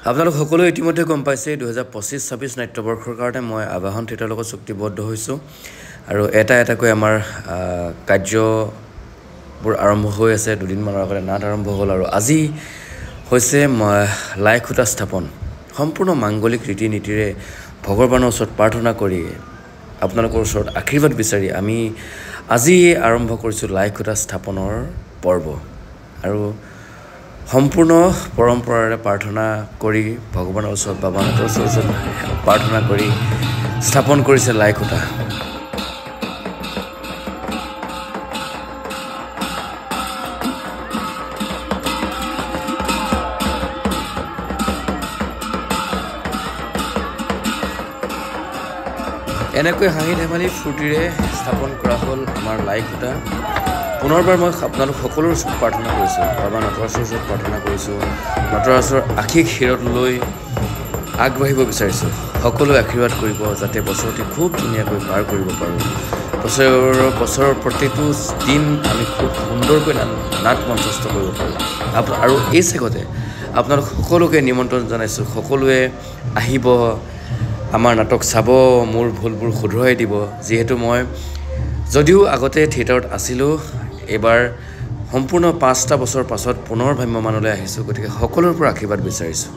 আপোনালোক সকলোৱে ইতিমধ্যে গম পাইছে 2025-26 নাট্যবৰ্ষৰ কাৰণে মই আবাহন থিয়েটাৰৰ লগত চুক্তিবদ্ধ হৈছোঁ আৰু এটাকৈ আমাৰ কাৰ্যবোৰ আৰম্ভ হৈ আছে দুদিনমানৰ আগতে নাট আৰম্ভ হ'ল আৰু আজি হৈছে লাই খুঁটা স্থাপন সম্পূৰ্ণ মাংগলিক ৰীতি নীতিৰে ভগৱানৰ ওচৰত প্ৰাৰ্থনা কৰি আপোনালোকৰ ওচৰত আশীৰ্বাদ বিচাৰি আমি আজি আৰম্ভ কৰিছোঁ লাই খুঁটা স্থাপনৰ পৰ্ব আৰু সম্পূৰ্ণ পৰম্পৰাৰে প্ৰাৰ্থনা কৰি ভগৱানৰ ওচৰত বাবানাথৰ ওচৰত প্ৰাৰ্থনা কৰি স্থাপন কৰিছে লাই খুঁটা এনেকৈ হাঁহি ধেমালি ফূৰ্তিৰে স্থাপন কৰা হ'ল আমাৰ লাই খুঁটা পুনৰবাৰ মই আপোনালোক সকলোৰ ওচৰত প্ৰাৰ্থনা কৰিছোঁ বাবা নটৰাজৰ ওচৰত প্ৰাৰ্থনা কৰিছোঁ নটৰাজৰ আশীষ শিৰত লৈ আগবাঢ়িব বিচাৰিছোঁ সকলোৱে আশীৰ্বাদ কৰিব যাতে বছৰটি খুব ধুনীয়াকৈ পাৰ কৰিব পাৰোঁ বছৰৰ প্ৰতিটো দিন আমি খুব সুন্দৰকৈ নাট মঞ্চস্থ কৰিব পাৰোঁ আৰু এই চেগতে আপোনালোক সকলোকে নিমন্ত্ৰণ জনাইছোঁ সকলোৱে আহিব আমাৰ নাটক চাব মোৰ ভুলবোৰ শুধৰাই দিব যিহেতু মই যদিও আগতে থিয়েটাৰত আছিলোঁ এবাৰ সম্পূৰ্ণ 5টা বছৰ পাছত পুনৰ ভ্ৰাম্যমানলৈ আহিছোঁ গতিকে সকলোৰ পৰা আশীৰ্বাদ বিচাৰিছোঁ